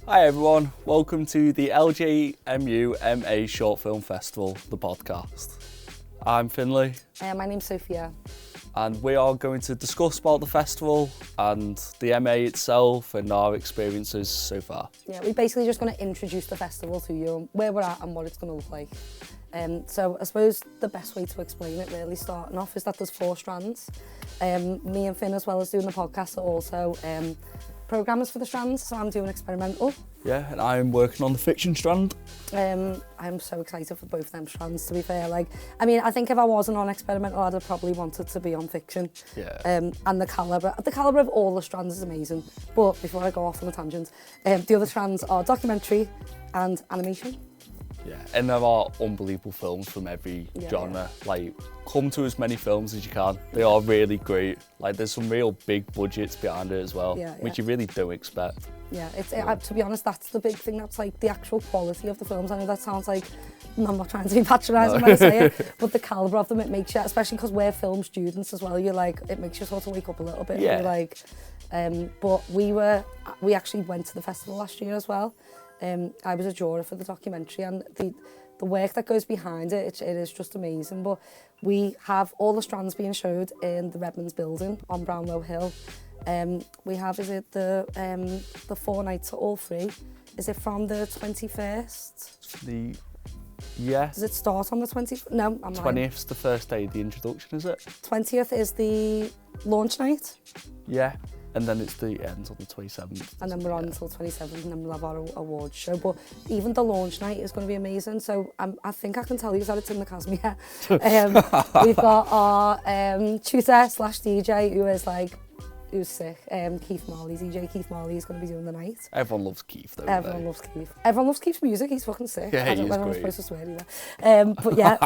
Hi everyone, welcome to the LJMU Short Film Festival, the podcast. I'm Finley. My name's Sophia. And we are going to discuss about the festival and the MA itself and our experiences so far. Yeah, we're basically just going to introduce the festival to you, where we're at and what it's going to look like. So I suppose the best way to explain it really starting off is that there's 4 strands. Me and Finn, as well as doing the podcast, are also programmers for the strands, so I'm doing experimental. Yeah, and I'm working on the fiction strand. I'm so excited for both them strands, to be fair. I think if I wasn't on experimental, I'd have probably wanted to be on fiction. Yeah. And the calibre of all the strands is amazing. But before I go off on a tangent, the other strands are documentary and animation. Yeah, and there are unbelievable films from every genre. Yeah. Like, come to as many films as you can. They are really great. Like, there's some real big budgets behind it as well, which you really don't expect. Yeah, to be honest, that's the big thing. That's like the actual quality of the films. I know that sounds like, I'm not trying to be patronising when I say it, but the calibre of them, it makes you, especially because we're film students as well, it makes you sort of wake up a little bit. Yeah. You're like, but we actually went to the festival last year as well. I was a juror for the documentary, and the work that goes behind it is just amazing. But we have all the strands being showed in the Redmond's building on Brownlow Hill. We have, the 4 nights are all free. Is it from the 21st? Does it start on the 20th? No, I'm not. 20th is the first day of the introduction, is it? 20th is the launch night. Yeah. And then it's the end on the 27th. And then we're on until 27th, and then we'll have our awards show. But even the launch night is going to be amazing. So I think I can tell you that it's in the Casimir. We've got our tutor/DJ who's sick. Keith Marley, DJ Keith Marley is going to be doing the night. Everyone loves Keith, though. Everyone loves Keith. Everyone loves Keith's music. He's fucking sick. Yeah, I don't know great. I'm supposed to swear either. But yeah,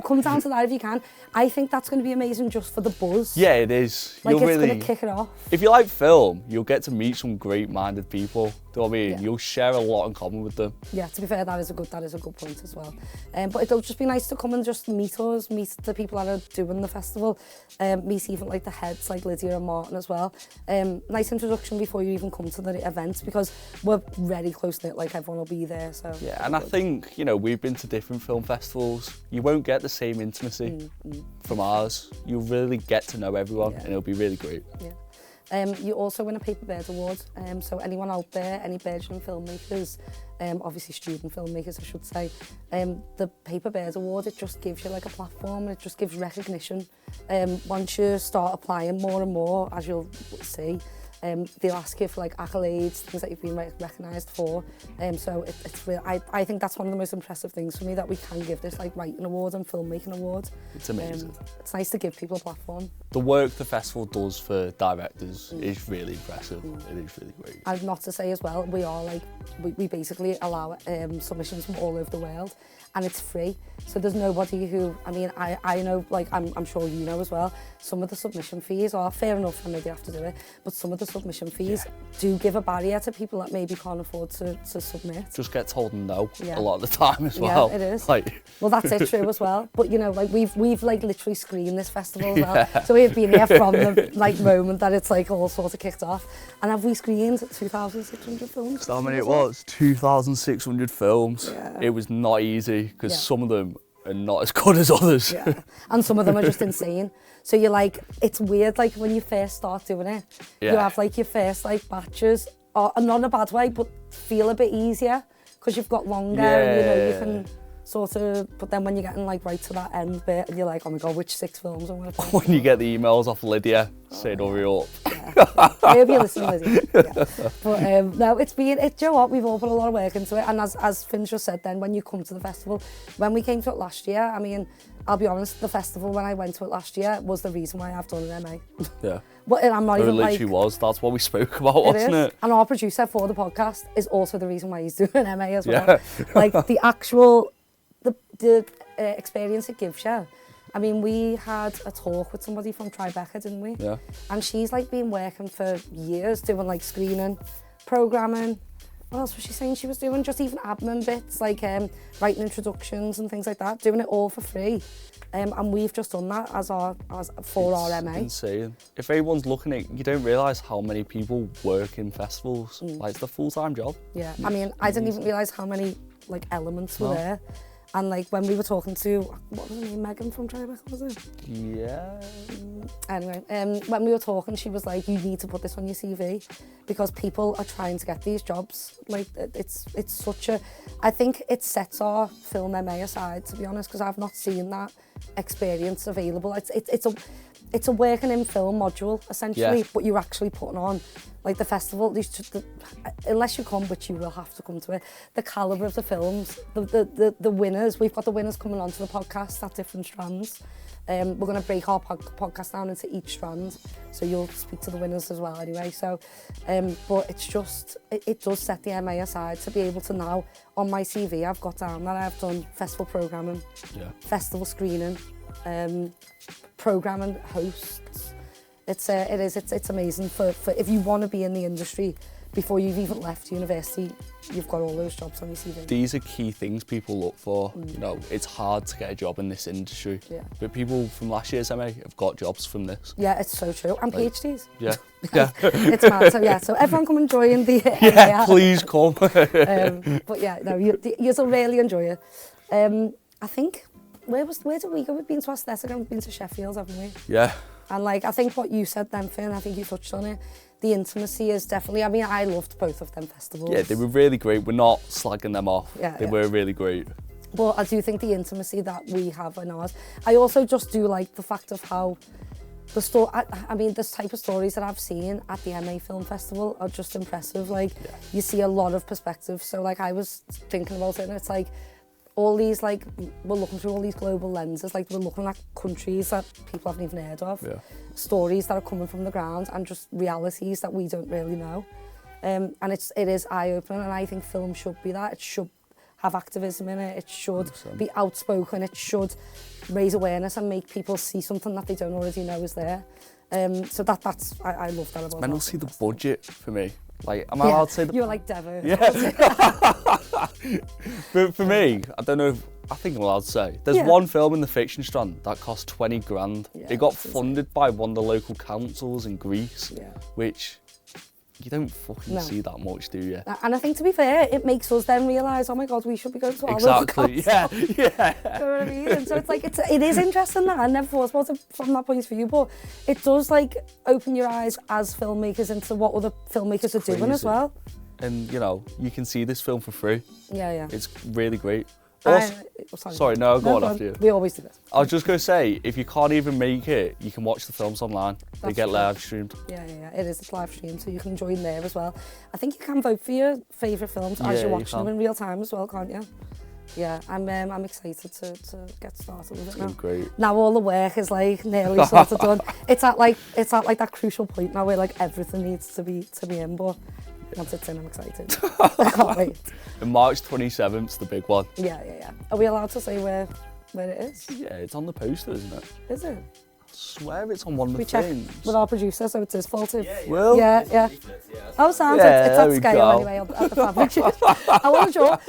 come down to that if you can. I think that's going to be amazing just for the buzz. Yeah, it is. It's going to kick it off. If you like film, you'll get to meet some great-minded people. Do you know what I mean? Yeah. You'll share a lot in common with them. Yeah, to be fair, that is a good point as well. But it'll just be nice to come and just meet us, meet the people that are doing the festival, meet even like the heads like Lydia and Martin as well. Nice introduction before you even come to the event, because we're very close-knit, like everyone will be there. So yeah, and I think, we've been to different film festivals. You won't get the same intimacy from ours. You'll really get to know everyone, and it'll be really great. Yeah. You also win a Paper Bird Award, so anyone out there, any burgeoning filmmakers, obviously student filmmakers I should say, the Paper Bird Award, it just gives you like a platform, it just gives recognition. Once you start applying more and more, as you'll see, they'll ask you for like accolades, things that you've been recognised for. So it's real. I think that's one of the most impressive things for me, that we can give this like writing award and filmmaking award. It's amazing. It's nice to give people a platform. The work the festival does for directors is really impressive. It is really great. And not to say as well, we are like, we basically allow submissions from all over the world, and it's free. So there's nobody who, I know, like I'm sure you know as well, some of the submission fees are fair enough, I know they have to do it, but some of the submission fees do give a barrier to people that maybe can't afford to submit. Just get told no a lot of the time as well. Yeah, it is. Well, that's it, true as well. But we've like literally screened this festival as well. So we've been here from the moment that it's like all sort of kicked off. And have we screened 2,600 films? How many it was? 2,600 films. Yeah. It was not easy, because some of them are not as good as others. Yeah. And some of them are just insane. So you're like, it's weird, like when you first start doing it, you have like your first like batches, or not in a bad way, but feel a bit easier because you've got longer and you can sort of, but then when you're getting like right to that end bit, and you're like, oh my God, which 6 films I'm going to When you get the emails off Lydia saying, hurry up. I hope you're listening, Lydia. Yeah. But no, do you know what, we've all put a lot of work into it, and as Finn just said then, when you come to the festival, when we came to it last year, I'll be honest, the festival when I went to it last year was the reason why I've done an MA. Yeah. But I'm not even literally was, that's what we spoke about, wasn't it? And our producer for the podcast is also the reason why he's doing an MA as well. Yeah. Like the actual, the experience it gives you. We had a talk with somebody from Tribeca, didn't we? Yeah. And she's like been working for years doing like screening, programming, what else was she saying she was doing? Just even admin bits, like writing introductions and things like that, doing it all for free. And we've just done that for our MA. Insane. If everyone's looking at it, you don't realise how many people work in festivals. Like, it's a full-time job. Yeah, I mean, I didn't even realise how many like elements were there. And like when we were talking to, what was her name, Megan from Tribeca, was it? Yeah. Anyway, when we were talking, she was like, you need to put this on your CV because people are trying to get these jobs. Like, it's such a, I think it sets our film MA aside, to be honest, because I've not seen that experience available. It's a working in film module, essentially, but you're actually putting on, like the festival, unless you come, which you will have to come to it, the calibre of the films, the winners, we've got the winners coming onto the podcast at different strands. We're going to break our podcast down into each strand, so you'll speak to the winners as well anyway. So, but it's just, it does set the MA aside to be able to now, on my CV, I've got down that I've done festival programming, festival screening, programming hosts. It's amazing for if you want to be in the industry before you've even left university, you've got all those jobs on your CV. These are key things people look for. You know, it's hard to get a job in this industry. Yeah. But people from last year's MA have got jobs from this. Yeah, it's so true. And like, PhDs. Yeah. It's mad. So yeah, so everyone come and join the yeah, please come. But yeah, no, you'll really enjoy it. I think, where did we go? We've been to Aesthetic and we've been to Sheffield, haven't we? Yeah. And like, I think what you said then, Finn, I think you touched on it. The intimacy is definitely, I mean, I loved both of them festivals. Yeah, they were really great. We're not slagging them off. Yeah, they were really great. But I do think the intimacy that we have in ours, I also just do like the fact of how the story, I mean, this type of stories that I've seen at the MA Film Festival are just impressive. Like, you see a lot of perspective. So like, I was thinking about it and it's like, all these, like, we're looking through all these global lenses, like we're looking at countries that people haven't even heard of, stories that are coming from the ground and just realities that we don't really know. And it is eye-opening, and I think film should be that. It should have activism in it, it should 100%. Be outspoken, it should raise awareness and make people see something that they don't already know is there. So that's, I love that about it. Men will see the budget for me. Like, am I allowed to say the... You're like Devon. Yeah. But for me, I don't know if... I think I'm allowed to say. There's one film in the fiction strand that cost 20 grand. Yeah, it got funded by one of the local councils in Greece, which you don't fucking see that much, do you? And I think, to be fair, it makes us then realise, oh my God, we should be going to our local council. Yeah. You know what I mean? And so it's like, it is interesting that. I never thought about it from that point of view, but it does like open your eyes as filmmakers into what other filmmakers are doing as well. And, you know, you can see this film for free. Yeah. It's really great. Also, sorry, no, go on after you. We always do this. I was just going to say, if you can't even make it, you can watch the films online. They get live streamed. Yeah. It is live streamed, so you can join there as well. I think you can vote for your favourite films as you're watching them in real time as well, can't you? Yeah, I'm excited to get started with it now. Great. Now all the work is like nearly sort of done. It's at like that crucial point now where like everything needs to be in, but once it's in, I'm excited. I can't wait. And March 27th's the big one. Yeah. Are we allowed to say where it is? Yeah, it's on the poster, isn't it? Is it? I swear it's on one of the things. We check with our producer, so it's his fault. Will? Yeah. Oh, sounds it's at scale anyway at the fabric shoot. I want to show,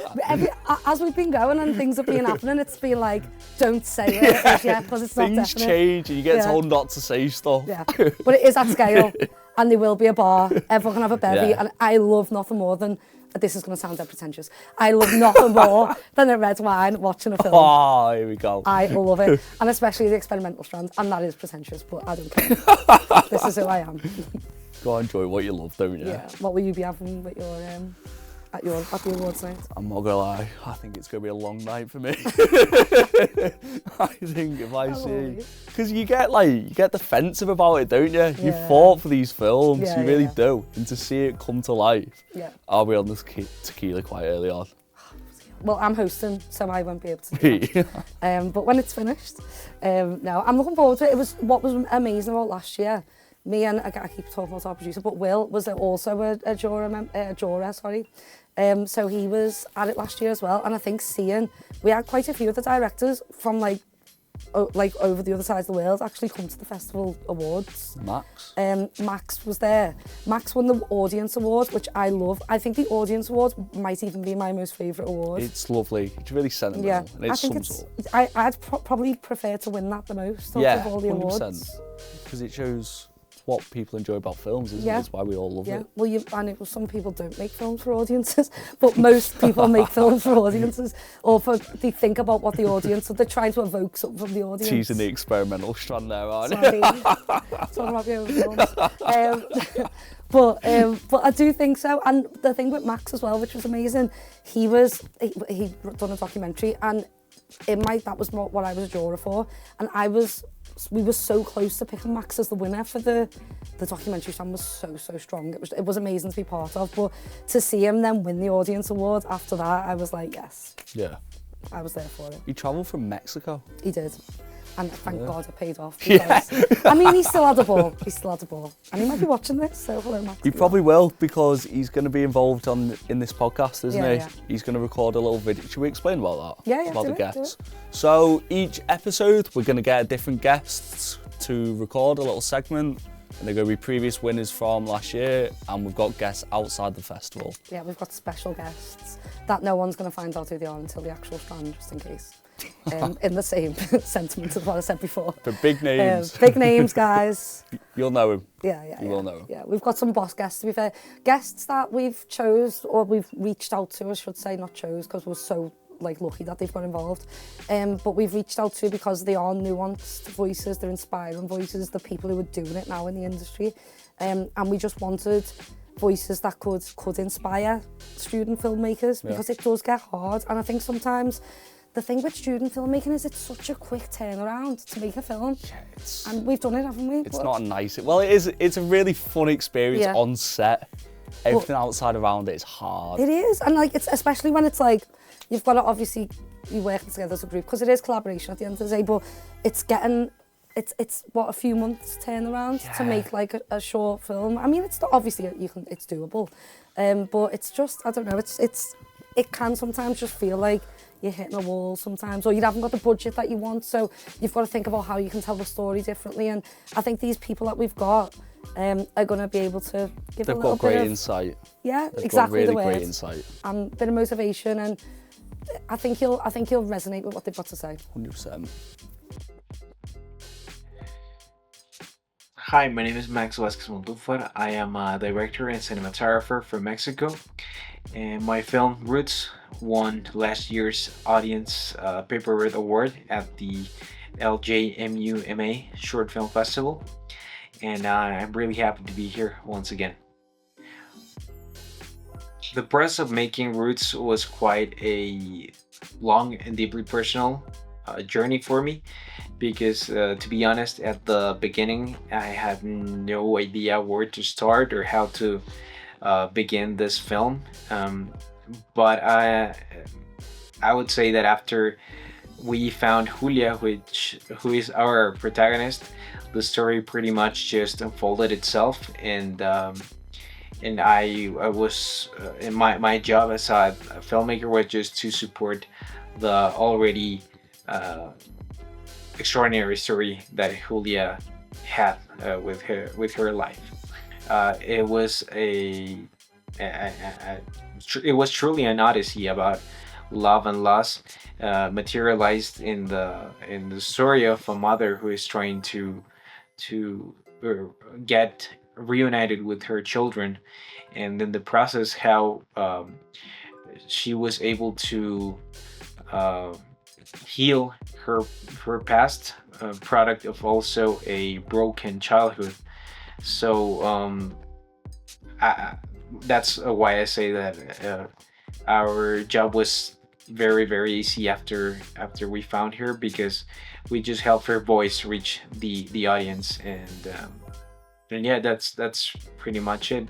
as we've been going and things have been happening, it's been like, don't say it yet, because it's not definite. Things change and you get told not to say stuff. Yeah, but it is at scale. And there will be a bar, everyone can have a bevy, and I love nothing more than, this is going to sound dead pretentious, I love nothing more than a red wine watching a film. Oh, here we go. I love it, and especially the experimental strands, and that is pretentious, but I don't care. This is who I am. Go and enjoy what you love, don't you? Yeah, what will you be having with your, at the awards night? I'm not gonna lie, I think it's gonna be a long night for me. I think if I see, because you get defensive about it, don't you? You fought for these films, you really do, and to see it come to life. Yeah. I'll be on this tequila quite early on. Well, I'm hosting, so I won't be able to do that. But when it's finished, no, I'm looking forward to it. It was what was amazing about last year. Me and I keep talking about our producer, but Will was also a juror, sorry. So he was at it last year as well, and I think we had quite a few of the directors from like like over the other side of the world actually come to the festival awards. Max? Max was there. Max won the audience award, which I love. I think the audience award might even be my most favourite award. It's lovely. It's really sentimental. Yeah, And I think I'd probably prefer to win that the most of all the 100%. awards. Because it shows what people enjoy about films, isn't it? It's why we all love it. Well, some people don't make films for audiences, but most people make films for audiences, or they think about what the audience, so they're trying to evoke something from the audience. Teasing the experimental strand there, aren't you? Sorry, talking about your own films. But I do think so. And the thing with Max as well, which was amazing, he done a documentary, and that was what I was a juror for, and we were so close to picking Max as the winner for the documentary. Sam was so strong. It was amazing to be part of, but to see him then win the audience award after that, I was like, yes. Yeah. I was there for it. He travelled from Mexico. He did. And thank God it paid off. Because, I mean, he still had a ball. And he might be watching this, so hello, Max. He probably will, because he's going to be involved in this podcast, isn't he? Yeah. He's going to record a little video. Should we explain about that? Yeah, about the guests. Do it. So each episode, we're going to get a different guest to record a little segment. And they're going to be previous winners from last year, and we've got guests outside the festival. Yeah, we've got special guests that no one's going to find out who they are until the actual strand, just in case. In the same sentiment as what I said before. The big names. Big names, guys. You'll know him. Yeah. You will know him. Yeah, we've got some boss guests, to be fair. Guests that we've we've reached out to, I should say, not chose, because we're so lucky that they've got involved. But we've reached out to because they are nuanced voices, they're inspiring voices, the people who are doing it now in the industry. And we just wanted voices that could inspire student filmmakers, because it does get hard. And I think sometimes the thing with student filmmaking is it's such a quick turnaround to make a film. Yeah, and we've done it, haven't we? It's not nice. Well, it is. It's a really fun experience on set. Everything outside around it is hard. It is, and it's especially when it's you've got to obviously be working together as a group, because it is collaboration at the end of the day. But it's it's what, a few months turnaround to make a short film. I mean, it's not, obviously it's doable, but it's just, I don't know. It can sometimes just feel like you're hitting a wall sometimes, or you haven't got the budget that you want, so you've got to think about how you can tell the story differently. And I think these people that we've got are going to be able to give a little bit of... They've got great insight. Yeah, They've exactly got the word. Great insight. And a bit of motivation, and I think you'll resonate with what they've got to say. 100%. Hi, my name is Max Vázquez Montufar. I am a director and cinematographer from Mexico, and my film Roots won last year's Audience Paper Red Award at the LJMUMA Short Film Festival, and I'm really happy to be here once again. The process of making Roots was quite a long and deeply personal journey for me, because to be honest, at the beginning I had no idea where to start or how to begin this film, but I would say that after we found Julia, who is our protagonist, the story pretty much just unfolded itself, and I was in my job as a filmmaker was just to support the already extraordinary story that Julia had with her life. It was it was truly an odyssey about love and loss, materialized in the story of a mother who is trying to get reunited with her children, and in the process how she was able to heal her past, product of also a broken childhood. So that's why I say that our job was very, very easy after we found her, because we just helped her voice reach the audience, and yeah, that's pretty much it.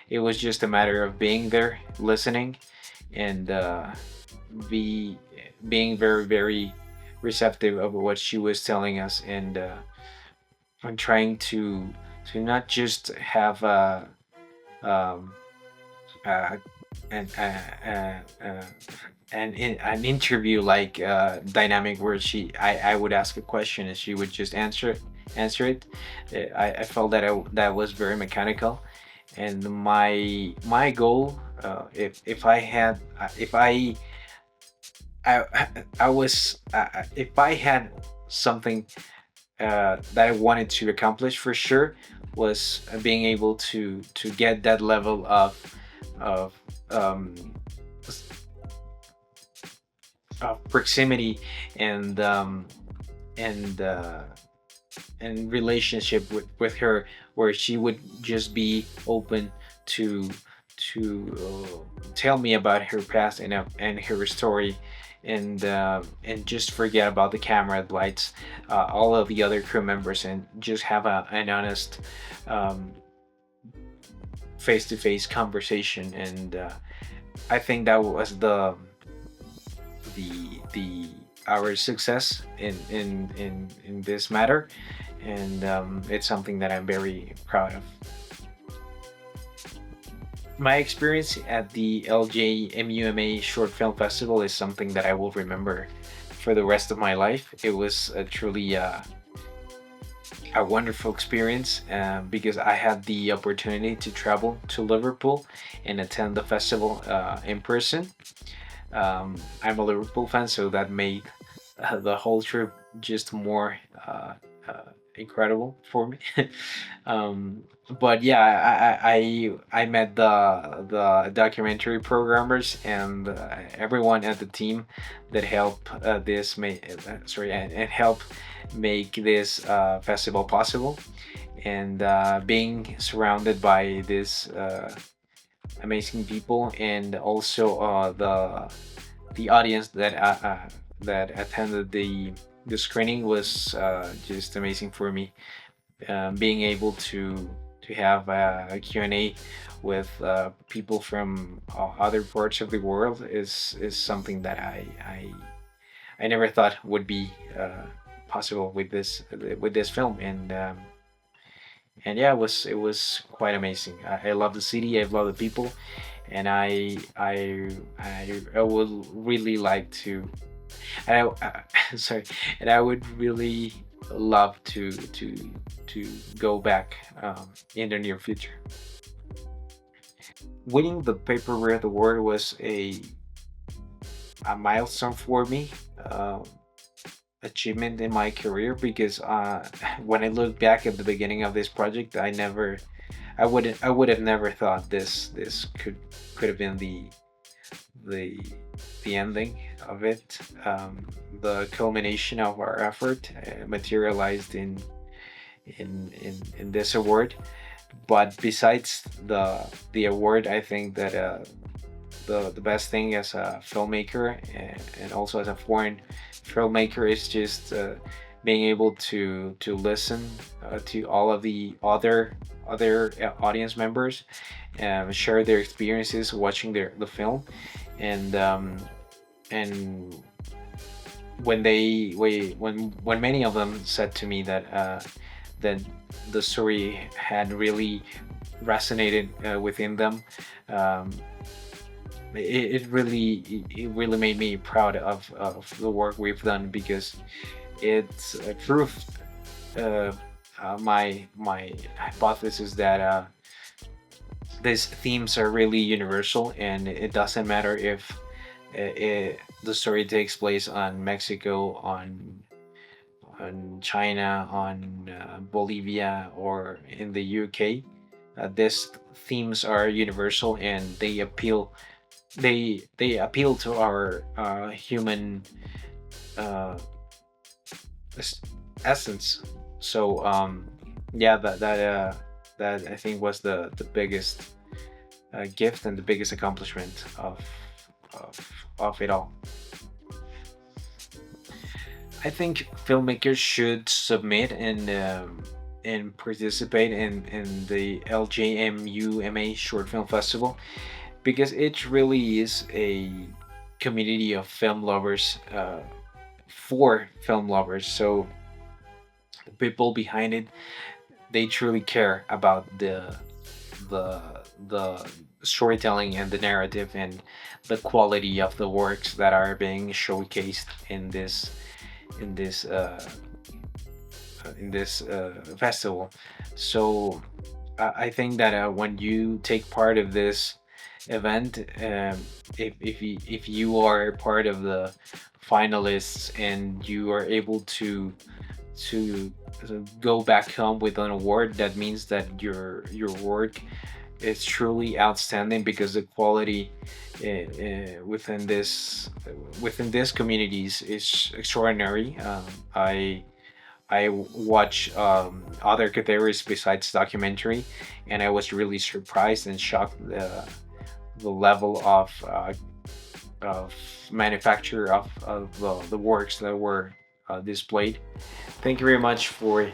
It was just a matter of being there, listening, and being very, very receptive of what she was telling us, and trying to not just have an interview like dynamic where I would ask a question and she would just answer it. I felt that that was very mechanical, and my goal, if I had if I was if I had something that I wanted to accomplish for sure, was being able to get that level of um, proximity and and uh, and relationship with her, where she would just be open to tell me about her past and her story, and just forget about the camera, the lights, all of the other crew members, and just have an honest um, face-to-face conversation. And I think that was the our success in this matter, and it's something that I'm very proud of. My experience at the LJMUMA Short Film Festival is something that I will remember for the rest of my life. It was truly a wonderful experience, because I had the opportunity to travel to Liverpool and attend the festival in person. I'm a Liverpool fan, so that made the whole trip just more incredible for me. um, but yeah, I met the documentary programmers and everyone at the team that help this make sorry and help make this festival possible. And being surrounded by this amazing people, and also the audience that attended the screening, was just amazing for me. Being able to have a Q&A with people from other parts of the world is something that I never thought would be possible with this film. And yeah, it was quite amazing. I love the city, I love the people, and I would really like to, and sorry, and I would really love to go back in the near future. Winning the Paper Rare Award was a milestone for me. Achievement in my career, because when I look back at the beginning of this project, I would have never thought this could have been the the ending of it, the culmination of our effort materialized in this award. But besides the award, I think that the best thing as a filmmaker, and also as a foreign filmmaker, is just being able to listen to all of the other audience members, share their experiences watching the film. And um, and when many of them said to me that the story had really resonated within them, um, it really made me proud of the work we've done, because it's proved my hypothesis that these themes are really universal, and it doesn't matter if the story takes place on Mexico, on China, on Bolivia, or in the UK. These themes are universal, and they appeal to our human uh, es- essence. So yeah, that I think was the biggest gift and the biggest accomplishment of it all. I think filmmakers should submit and participate in the LJMUMA Short Film Festival, because it really is a community of film lovers, for film lovers. So the people behind it, they truly care about the storytelling and the narrative and the quality of the works that are being showcased in in this uh, this festival. So I think that when you take part of this event, if you are part of the finalists and you are able to go back home with an award, that means that your work is truly outstanding, because the quality within this communities is extraordinary. I watch other categories besides documentary, and I was really surprised and shocked the level of manufacture of the works that were displayed. Thank you very much for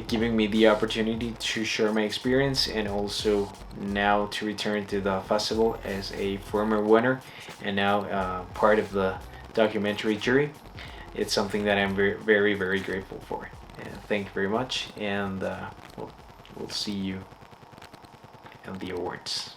giving me the opportunity to share my experience, and also now to return to the festival as a former winner and now part of the documentary jury. It's something that I'm very, very, very grateful for. And thank you very much, and we'll see you in the awards.